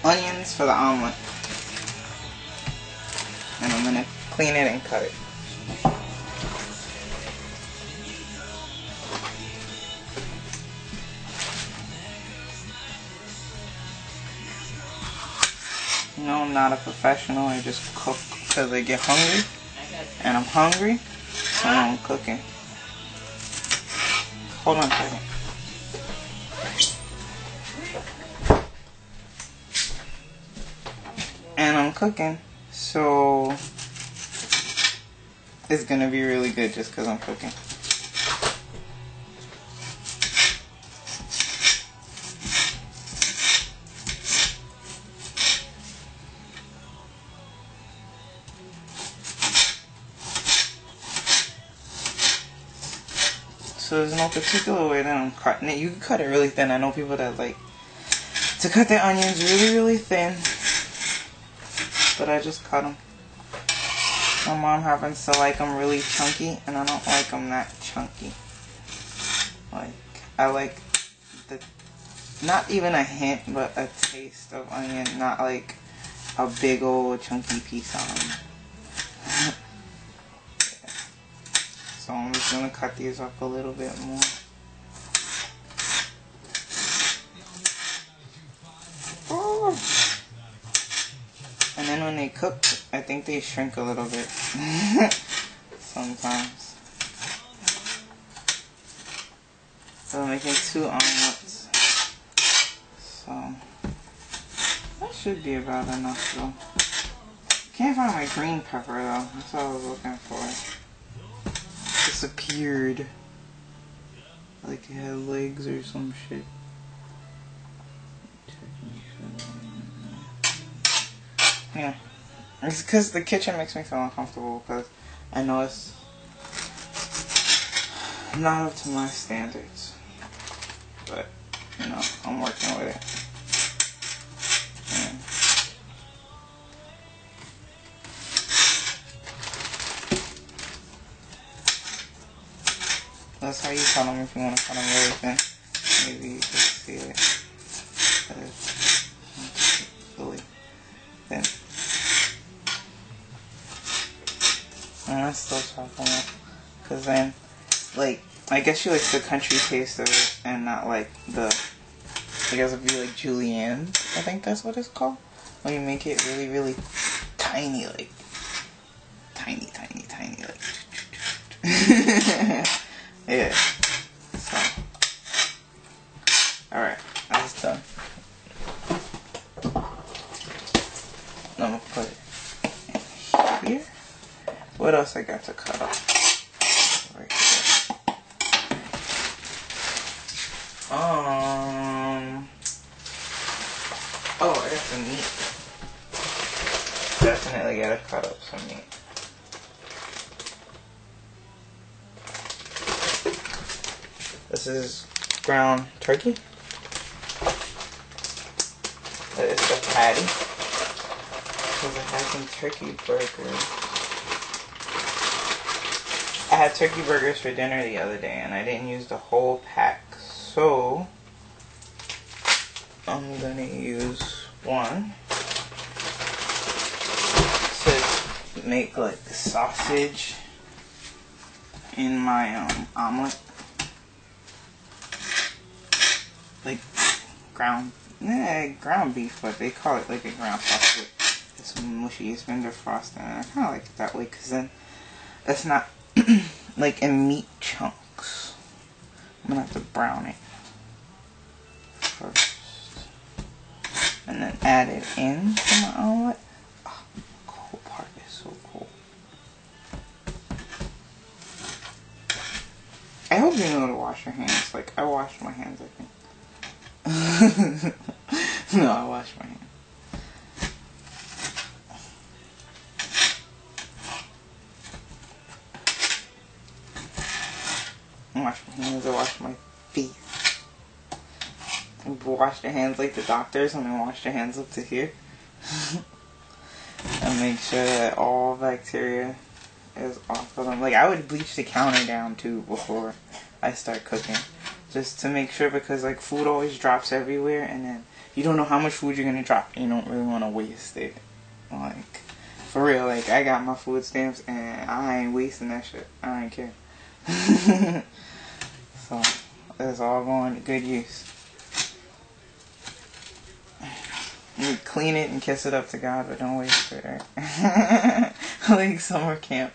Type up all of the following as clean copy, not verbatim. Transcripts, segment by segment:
onions for the omelet. And I'm gonna clean it and cut it. You know, I'm not a professional. I just cook because I get hungry. And I'm hungry, so I'm cooking. Hold on a second. And I'm cooking, so it's gonna be really good just because I'm cooking. So there's no particular way that I'm cutting it. You can cut it really thin. I know people that like to cut their onions really, really thin. But I just cut them. My mom happens to like them really chunky, and I don't like them that chunky. Like, I like the, not even a hint, but a taste of onion, not like a big old chunky piece on them. So I'm just gonna cut these up a little bit more. Oh. And then when they cook, I think they shrink a little bit. Sometimes. So I'm making 2 omelets. So that should be about enough though. Can't find my green pepper though. That's what I was looking for. Disappeared. Like it had legs or some shit. Yeah. It's because the kitchen makes me feel uncomfortable because I know it's not up to my standards. But, you know, I'm working with it. And that's how you cut them if you want to cut them really thin. Maybe you can see it. But it's really thin. And I still chop them up. Because then, like, I guess you like the country taste of it and not like the, I guess it'd be like julienne. I think that's what it's called. When you make it really, really tiny, like, tiny, like. Yeah. So. Alright, that's done. I'm gonna put it here. What else I got to cut up? Right here. Oh, I got some meat. Definitely gotta cut up some meat. This is ground turkey. That is the patty. Because I had some turkey burgers. I had turkey burgers for dinner the other day and I didn't use the whole pack. So, I'm gonna use one to make like sausage in my omelet. Like ground beef, but they call it like a ground sausage. It's mushy, it's been defrosted, and I kind of like it that way because then it's not like in meat chunks. I'm gonna have to brown it first, and then add it into my omelet. Oh, the cool part is so cool. I hope you know to wash your hands. Like I washed my hands, I think. No, I washed my hands. I wash my hands, I wash my feet. Wash your hands like the doctors and then wash your hands up to here. And make sure that all bacteria is off of them. Like I would bleach the counter down too before I start cooking. Just to make sure, because like food always drops everywhere and then you don't know how much food you're gonna drop. You don't really want to waste it. Like, for real, like, I got my food stamps and I ain't wasting that shit. I ain't care. So, it's all going to good use. You clean it and kiss it up to God, but don't waste it, right? Like summer camp.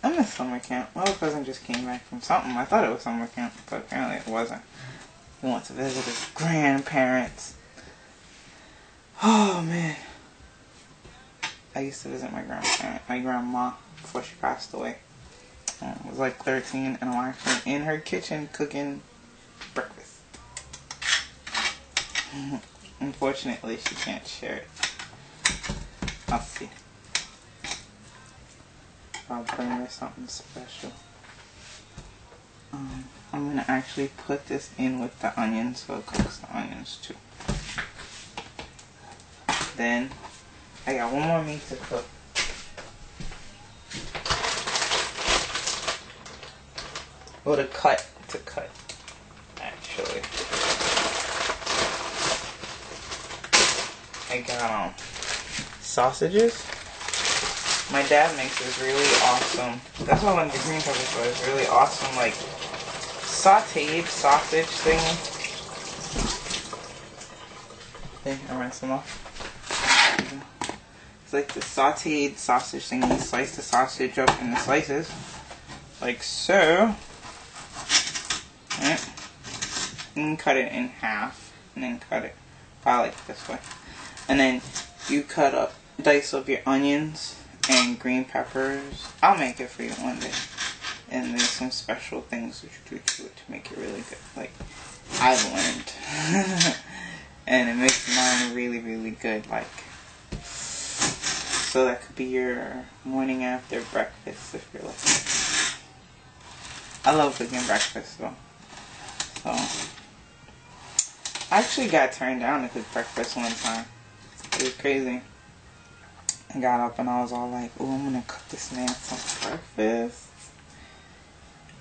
I miss summer camp. My little cousin just came back from something. I thought it was summer camp, but apparently it wasn't. He went to visit his grandparents. Oh, man. I used to visit my grandma, before she passed away. I was like 13, and I'm actually in her kitchen cooking breakfast. Unfortunately, she can't share it. I'll see. I'll bring her something special. I'm gonna actually put this in with the onions, so it cooks the onions too. Then I got one more meat to cook. Or to cut, actually. I got sausages. My dad makes this really awesome. That's what one of the green peppers for. It's really awesome, like sauteed sausage thing. Okay, I rinse them off. It's like the sauteed sausage thing. You slice the sausage up in the slices, like so. Right. You can cut it in half, and then cut it probably like this way. And then you cut up, dice up your onions and green peppers. I'll make it for you one day. And there's some special things that you do to it to make it really good. Like, I've learned. And it makes mine really, really good. Like, so that could be your morning after breakfast if you're lucky. I love cooking breakfast though. So, I actually got turned down to cook breakfast one time. It was crazy. I got up and I was all like, "Oh, I'm gonna cook this man some breakfast."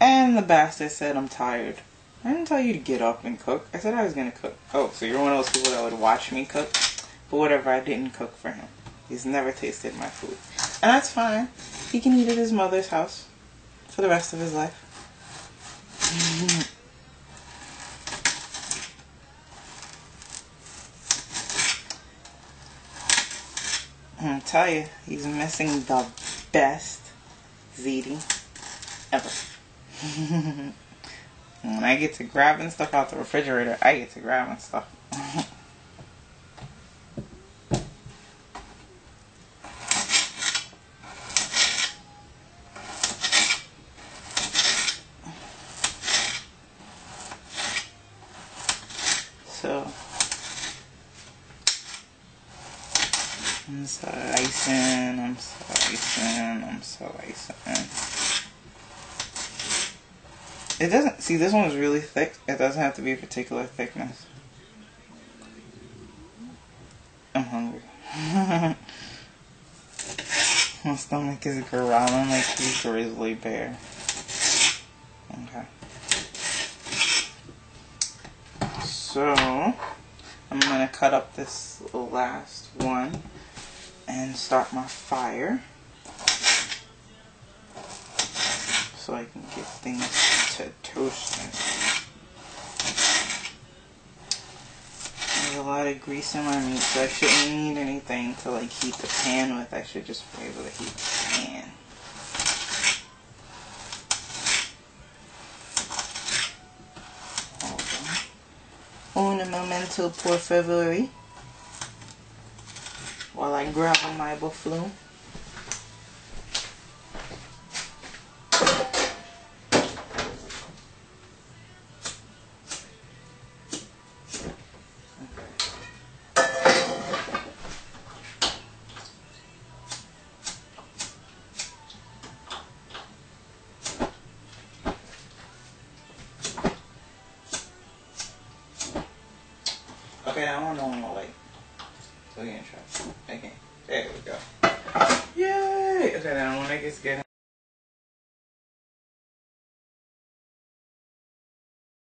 And the bastard said, "I'm tired." I didn't tell you to get up and cook. I said I was gonna cook. Oh, so you're one of those people that would watch me cook? But whatever, I didn't cook for him. He's never tasted my food. And that's fine. He can eat at his mother's house for the rest of his life. I'll tell you, he's missing the best ziti ever. When I get to grabbing stuff out the refrigerator, I get to grabbing stuff. So, I'm slicing. It doesn't, see, this one is really thick. It doesn't have to be a particular thickness. I'm hungry. My stomach is growling like a grizzly bear. Okay. So, I'm going to cut up this last one and start my fire so I can get things to toasting. There's a lot of grease in my meat, so I shouldn't need anything to like heat the pan with. I should just be able to heat the pan. Un momento, por favor, while I grab my buffalo. Okay, I don't know my light. So we can try. Okay, there we go. Yay! Okay, then when I get